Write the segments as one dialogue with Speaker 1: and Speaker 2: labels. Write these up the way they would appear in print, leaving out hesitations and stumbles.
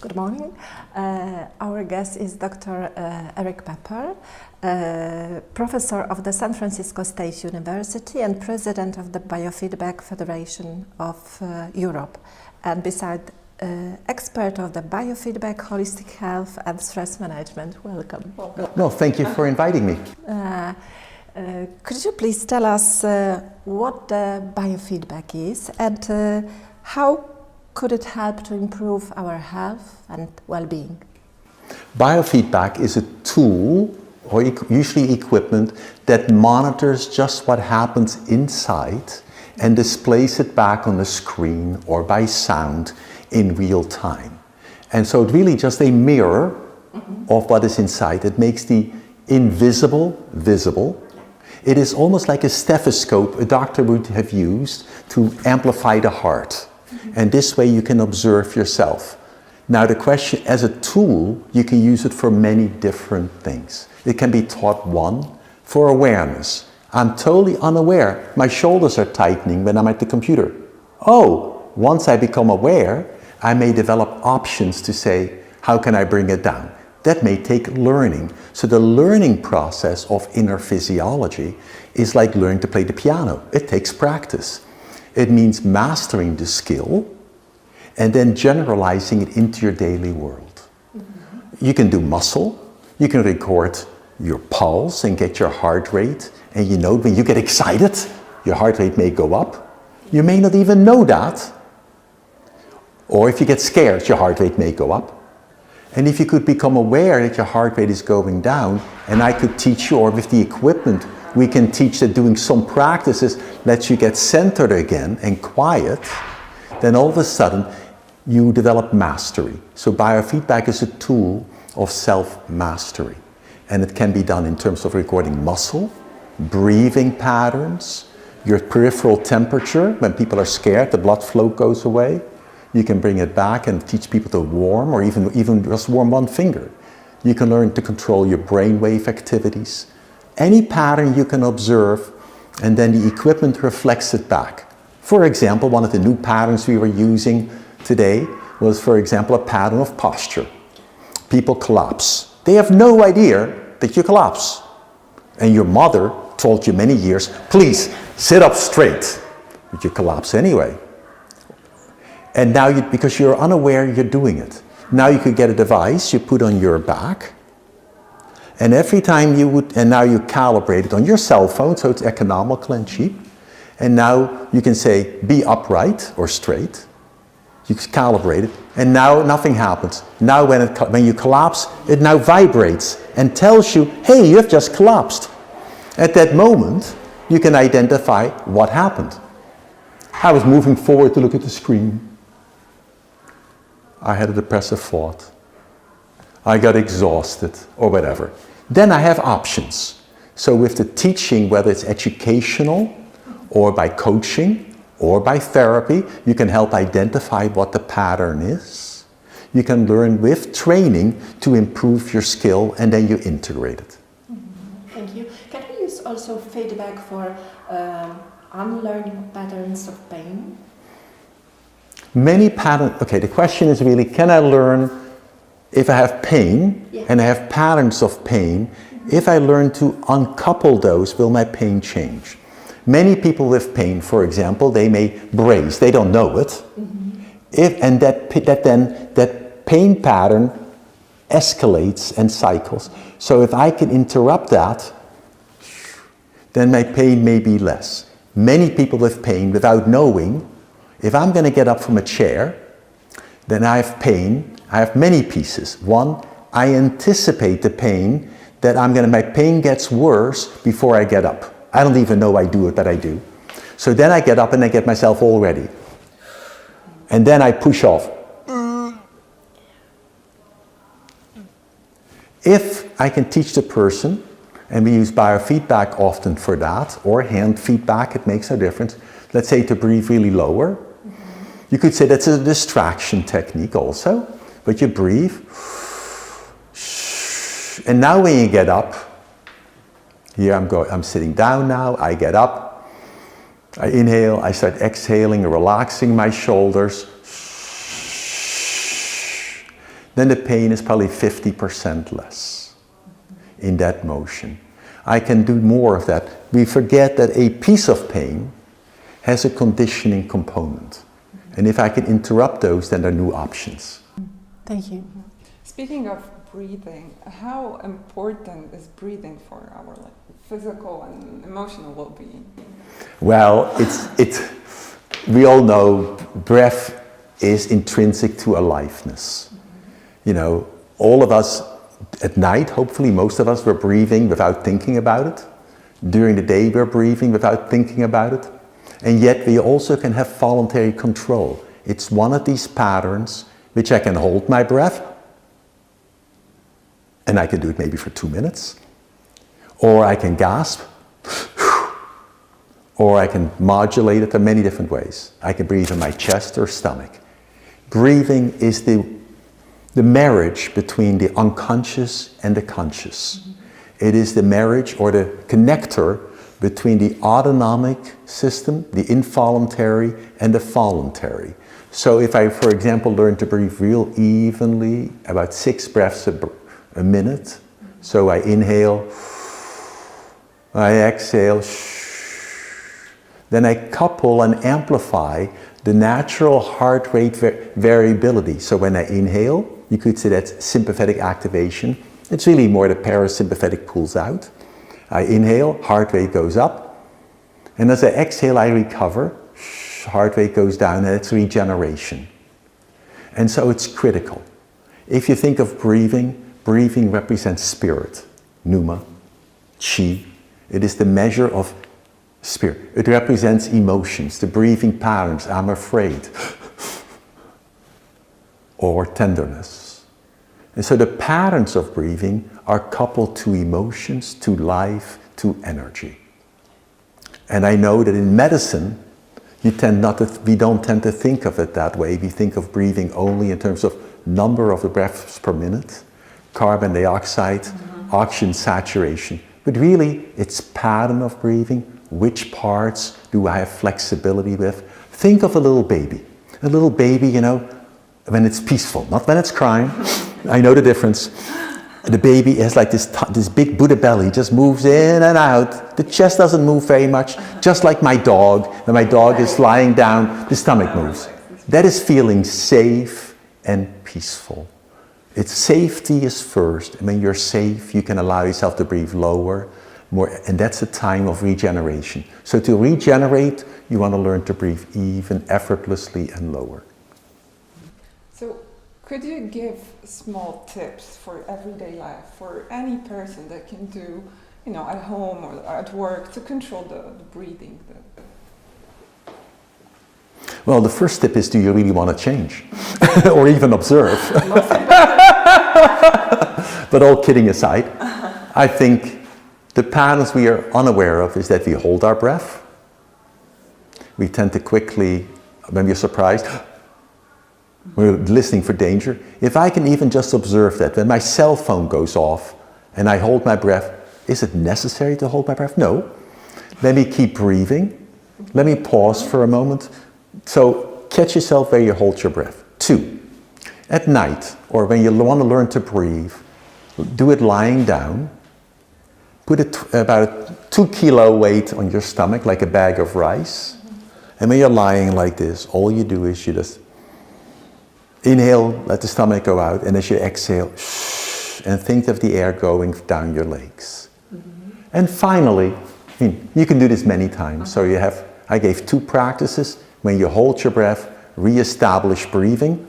Speaker 1: Good morning. Our guest is Dr. Eric Peper, professor of the San Francisco State University and president of the Biofeedback Federation of Europe, and beside expert of the biofeedback, holistic health and stress management. Welcome.
Speaker 2: No, thank you for inviting me.
Speaker 1: Could you please tell us what the biofeedback is and how could it help to improve our health and well-being?
Speaker 2: Biofeedback is a tool, or usually equipment, that monitors just what happens inside and displays it back on the screen or by sound in real time. And so it's really just a mirror of what is inside. It makes the invisible visible. It is almost like a stethoscope a doctor would have used to amplify the heart. And this way you can observe yourself. Now the question, as a tool, you can use it for many different things. It can be taught, one, for awareness. I'm totally unaware. My shoulders are tightening when I'm at the computer. Oh, once I become aware, I may develop options to say, how can I bring it down? That may take learning. So the learning process of inner physiology is like learning to play the piano. It takes practice. It means mastering the skill and then generalizing it into your daily world. You can do muscle, you can record your pulse and get your heart rate, and you know when you get excited, your heart rate may go up. You may not even know that. Or if you get scared, your heart rate may go up. And if you could become aware that your heart rate is going down, and I could teach you, or with the equipment, we can teach that doing some practices lets you get centered again and quiet, then all of a sudden you develop mastery. So biofeedback is a tool of self-mastery. And it can be done in terms of recording muscle, breathing patterns, your peripheral temperature. When people are scared, the blood flow goes away. You can bring it back and teach people to warm, or even just warm one finger. You can learn to control your brainwave activities. Any pattern you can observe, and then the equipment reflects it back. For example, one of the new patterns we were using today was, for example, a pattern of posture. People collapse. They have no idea that you collapse. And your mother told you many years, please sit up straight. But you collapse anyway. And now, because you're unaware, you're doing it. Now you could get a device you put on your back. And every time you would, and now you calibrate it on your cell phone, so it's economical and cheap. And now you can say, be upright or straight. You calibrate it, and now nothing happens. Now when you collapse, it now vibrates and tells you, hey, you have just collapsed. At that moment, you can identify what happened. I was moving forward to look at the screen. I had a depressive thought. I got exhausted, or whatever. Then I have options. So with the teaching, whether it's educational, or by coaching, or by therapy, you can help identify what the pattern is. You can learn with training to improve your skill, and then you integrate it.
Speaker 1: Thank you. Can we use also feedback for unlearning patterns of pain?
Speaker 2: Many patterns, okay, the question is really, can I learn if I have pain, and I have patterns of pain, if I learn to uncouple those, will my pain change? Many people with pain, for example, they may brace, they don't know it. And that pain pattern escalates and cycles. So if I can interrupt that, then my pain may be less. Many people with pain, without knowing, if I'm going to get up from a chair, then I have pain. I have many pieces. One, I anticipate the pain that my pain gets worse before I get up. I don't even know I do it, but I do. So then I get up and I get myself all ready. And then I push off. If I can teach the person, and we use biofeedback often for that, or hand feedback, it makes no difference. Let's say to breathe really lower. You could say that's a distraction technique also. But you breathe, and now when you get up, here I'm sitting down now, I get up, I inhale, I start exhaling, relaxing my shoulders. then the pain is probably 50% less in that motion. I can do more of that. We forget that a piece of pain has a conditioning component. And if I can interrupt those, then there are new options.
Speaker 1: Thank you.
Speaker 3: Speaking of breathing, how important is breathing for our physical and emotional well-being?
Speaker 2: Well, we all know breath is intrinsic to aliveness. You know, all of us at night, hopefully most of us, were breathing without thinking about it. During the day, we're breathing without thinking about it. And yet we also can have voluntary control. It's one of these patterns which I can hold my breath, and I can do it maybe for 2 minutes, or I can gasp, or I can modulate it in many different ways. I can breathe in my chest or stomach. Breathing is the marriage between the unconscious and the conscious. It is the marriage or the connector between the autonomic system, the involuntary, and the voluntary. So if I, for example, learn to breathe real evenly, about 6 breaths a minute, so I inhale, I exhale, then I couple and amplify the natural heart rate variability. So when I inhale, you could say that's sympathetic activation. It's really more the parasympathetic pulls out. I inhale, heart rate goes up. And as I exhale, I recover. Heart rate goes down, and it's regeneration. And so it's critical. If you think of breathing, breathing represents spirit, pneuma, chi. It is the measure of spirit. It represents emotions, the breathing patterns. I'm afraid. Or tenderness. And so the patterns of breathing are coupled to emotions, to life, to energy. And I know that in medicine, we don't tend to think of it that way. We think of breathing only in terms of number of the breaths per minute, carbon dioxide, oxygen saturation. But really, it's pattern of breathing. Which parts do I have flexibility with? Think of a little baby. A little baby, you know, when it's peaceful, not when it's crying. I know the difference. The baby has like this big Buddha belly, just moves in and out. The chest doesn't move very much, just like my dog. When my dog is lying down, the stomach moves. That is feeling safe and peaceful. It's safety is first. And when you're safe, you can allow yourself to breathe lower, more, and that's a time of regeneration. So to regenerate, you want to learn to breathe even, effortlessly, and lower.
Speaker 3: So could you give small tips for everyday life for any person that can do, you know, at home or at work to control the breathing?
Speaker 2: Well, the first tip is, do you really want to change? Or even observe? But all kidding aside, I think the patterns we are unaware of is that we hold our breath. We tend to quickly, when we're surprised, we're listening for danger. If I can even just observe that, when my cell phone goes off and I hold my breath, is it necessary to hold my breath? No. Let me keep breathing. Let me pause for a moment. So catch yourself where you hold your breath. 2, at night, or when you want to learn to breathe, do it lying down. Put about a 2 kilo weight on your stomach, like a bag of rice. And when you're lying like this, all you do is you just inhale, let the stomach go out, and as you exhale, and think of the air going down your legs. And finally, you can do this many times. So I gave 2 practices. When you hold your breath, re-establish breathing.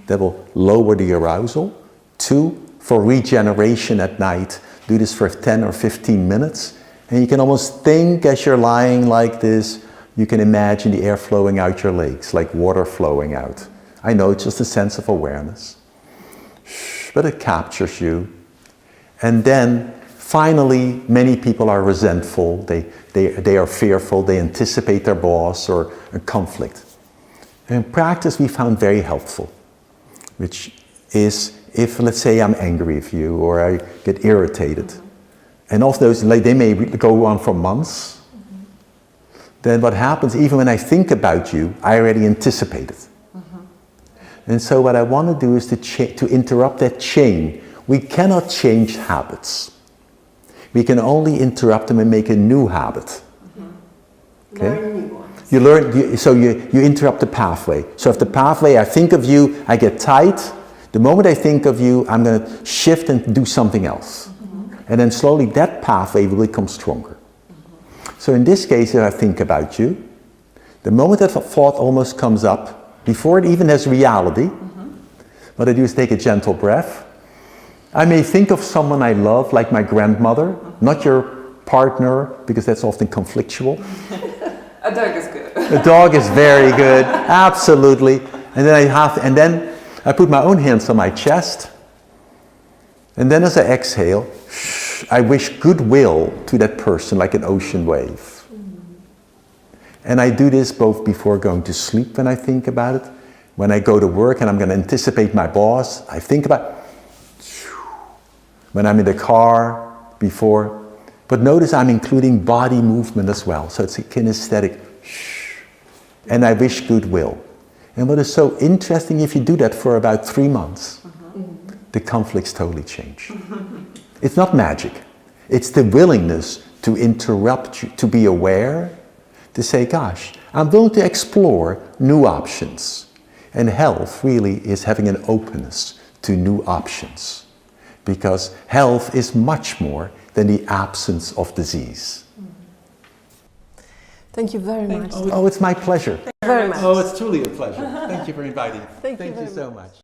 Speaker 2: That will lower the arousal. 2, for regeneration at night, do this for 10 or 15 minutes. And you can almost think as you're lying like this, you can imagine the air flowing out your legs, like water flowing out. I know it's just a sense of awareness. But it captures you. And then, finally, many people are resentful. They are fearful. They anticipate their boss or a conflict. And in practice, we found very helpful, which is if, let's say, I'm angry with you or I get irritated. And of those, they may go on for months. Then what happens, even when I think about you, I already anticipate it. And so what I want to do is to interrupt that chain. We cannot change habits. We can only interrupt them and make a new habit. Okay?
Speaker 4: Learn new ones.
Speaker 2: You interrupt the pathway. So if the pathway, I think of you, I get tight. The moment I think of you, I'm going to shift and do something else. And then slowly that pathway will become stronger. So in this case, if I think about you, the moment that thought almost comes up, before it even has reality, what I do is take a gentle breath. I may think of someone I love, like my grandmother, not your partner, because that's often conflictual.
Speaker 3: A dog is good.
Speaker 2: A dog is very good, absolutely. And then I put my own hands on my chest. And then as I exhale, I wish goodwill to that person like an ocean wave. And I do this both before going to sleep when I think about it. When I go to work and I'm going to anticipate my boss, I think about when I'm in the car, before. But notice I'm including body movement as well. So it's a kinesthetic. And I wish goodwill. And what is so interesting, if you do that for about 3 months, the conflicts totally change. It's not magic. It's the willingness to interrupt you, to be aware, to say, gosh, I'm willing to explore new options. And health really is having an openness to new options. Because health is much more than the absence of disease.
Speaker 1: Thank you very much.
Speaker 2: Oh, it's my pleasure.
Speaker 1: Very much.
Speaker 2: Oh, it's truly a pleasure. Thank you for inviting.
Speaker 1: Thank you very
Speaker 2: so much.